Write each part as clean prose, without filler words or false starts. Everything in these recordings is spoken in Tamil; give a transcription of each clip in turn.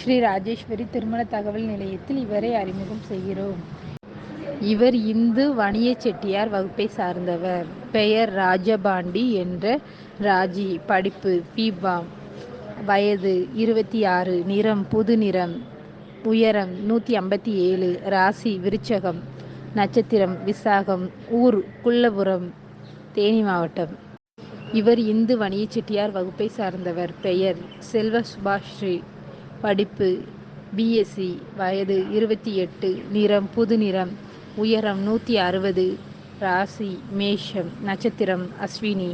ஸ்ரீ ராஜேஸ்வரி திருமண தகவல் நிலையத்தில் இவரை அறிமுகம் செய்கிறோம். இவர் இந்து வணிய செட்டியார் வகுப்பை சார்ந்தவர். பெயர் ராஜபாண்டி என்ற ராஜி. படிப்பு பிபாம். வயது 26. நிறம் புது நிறம். உயரம் 157. ராசி விருச்சகம். நட்சத்திரம் விசாகம். ஊர் குள்ளபுரம், தேனி மாவட்டம். இவர் இந்து வணிய செட்டியார் வகுப்பை சார்ந்தவர். பெயர் செல்வ சுபாஸ்ரீ. படிப்பு பிஎஸ்சி. வயது 28. நிறம் புது நிறம். உயரம் 160. ராசி மேஷம். நட்சத்திரம் அஸ்வினி.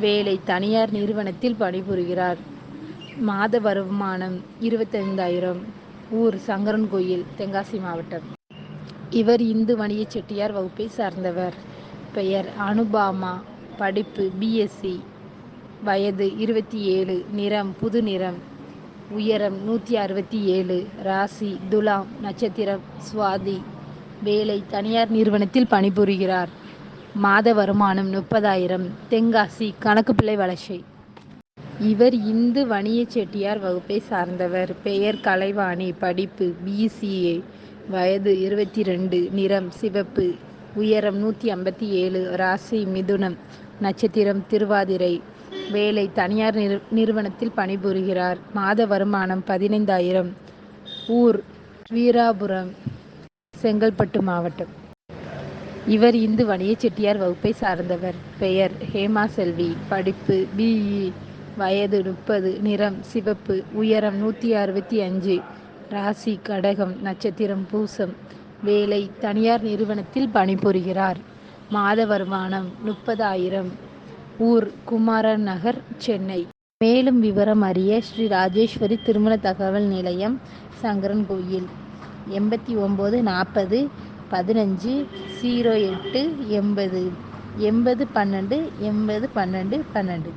வேலை தனியார் நிறுவனத்தில் பணிபுரிகிறார். மாத வருமானம் 25,000. ஊர் சங்கரன்கோயில், தென்காசி மாவட்டம். இவர் இந்து வணிய செட்டியார் வகுப்பை சார்ந்தவர். பெயர் அனுபாமா. படிப்பு பிஎஸ்சி. வயது 27. நிறம் புது நிறம். உயரம் 167. ராசி துலாம். நட்சத்திரம் சுவாதி. வேலை தனியார் நிறுவனத்தில் பணிபுரிகிறார். மாத வருமானம் 30,000. தென்காசி கணக்குப்பிள்ளை வலசை. இவர் இந்து வணிய செட்டியார் வகுப்பை சார்ந்தவர். பெயர் கலைவாணி. படிப்பு பிசிஏ. வயது 22. நிறம் சிவப்பு. உயரம் 157. ராசி மிதுனம். நட்சத்திரம் திருவாதிரை. வேலை தனியார் நிறுவனத்தில் பணிபுரிகிறார். மாத வருமானம் 15,000. ஊர் வீராபுரம், செங்கல்பட்டு மாவட்டம். இவர் இந்து வணிய செட்டியார் வகுப்பை சார்ந்தவர். பெயர் ஹேமா செல்வி. படிப்பு பிஇ. வயது 30. நிறம் சிவப்பு. உயரம் 165. ராசி கடகம். நட்சத்திரம் பூசம். வேலை தனியார் நிறுவனத்தில் பணிபுரிகிறார். மாத வருமானம் 30,000. ஊர் குமாரன் நகர், சென்னை. மேலும் விவரம் அறிய ஸ்ரீ ராஜேஸ்வரி திருமண தகவல் நிலையம், சங்கரன்கோயில். 89 40 15 08 80 80 12 80 12 12.